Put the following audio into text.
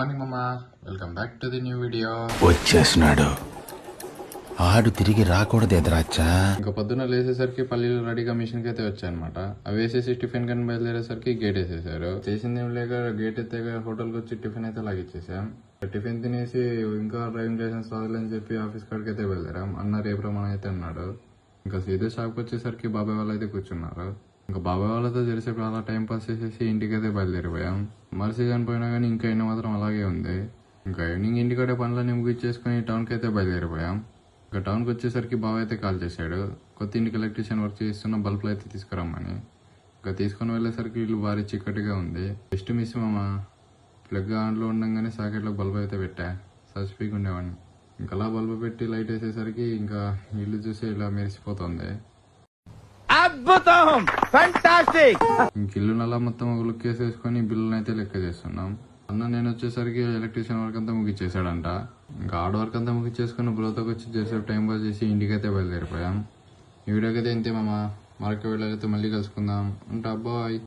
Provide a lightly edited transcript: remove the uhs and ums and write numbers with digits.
Morning మామా, welcome back to the new video. వచ్చేసినాడు ఆడు తిరిగి రాకూడదు ఎదురాచ్చా. ఇంకా పొద్దున్న లేసేసరికి పల్లీలు రెడీగా మిషన్ కి అయితే వచ్చాయనమాట. అవి వేసేసి టిఫిన్ కానీ బయలుదేరేసరికి గేట్ వేసేసారు. చేసింది ఏం లేక గేట్ ఎత్తే హోటల్కి వచ్చి టిఫిన్ అయితే లాగిచ్చేసాం. టిఫిన్ తినేసి ఇంకా డ్రైవింగ్ లైసెన్స్ రాదులని చెప్పి ఆఫీస్ కాడికి అయితే బయలుదేరాం. అన్న రేపు రమ్మని అయితే అన్నాడు. ఇంకా సీదా షాప్కి వచ్చేసరికి బాబాయ్ వాళ్ళు అయితే కూర్చున్నారు. ఇంకా బాబాయ్ వాళ్ళతో జరిసేపు అలా టైం పాస్ చేసేసి ఇంటికి అయితే బయలుదేరిపోయాం. మరి సీజన్ పోయినా కానీ ఇంకా ఎండ మాత్రం అలాగే ఉంది. ఇంకా ఈవినింగ్ ఇంటికాడే పనులన్నీ ముగిచ్చేసుకుని టౌన్కి అయితే బయలుదేరిపోయాం. ఇంకా టౌన్కి వచ్చేసరికి బాబాయ్ అయితే కాల్ చేశాడు. కొత్త ఇంటికి ఎలక్ట్రీషియన్ వర్క్ చేస్తున్న బల్బులు అయితే తీసుకురమ్మని. ఇంకా తీసుకుని వెళ్ళేసరికి ఇల్లు భారీ చీకటిగా ఉంది. జస్ట్ మిస్ మామ, ప్లగ్ ఆన్లో ఉండగానే సాకెట్లో బల్బు అయితే పెట్టా. సస్పీక్ ఉండేవాడిని. ఇంకా అలా బల్బు పెట్టి లైట్ వేసేసరికి ఇంకా ఇల్లు చూసి ఇలా మెరిసిపోతుంది. అద్భుతం, ఫంటాస్టిక్. ఇంక ఇల్లు నల్లా మొత్తం ఒక లుక్ వేసేసుకొని బిల్లుని అయితే లెక్క చేస్తున్నాం. అన్న నేను వచ్చేసరికి ఎలక్ట్రీషియన్ వర్క్ అంతా ముగిచ్చేసాడంట. ఇంకా హార్డ్ వర్క్ అంతా ముగిచ్చేసుకుని బ్రోతోకి వచ్చి చేసేపు టైం పాస్ చేసి ఇంటికి అయితే బయలుదేరిపోయాం. ఈ వీడియోకి అయితే ఇంతే మామ, మరొక వీడియోలో అయితే మళ్ళీ కలుసుకుందాం. ఉంటా, బాయ్.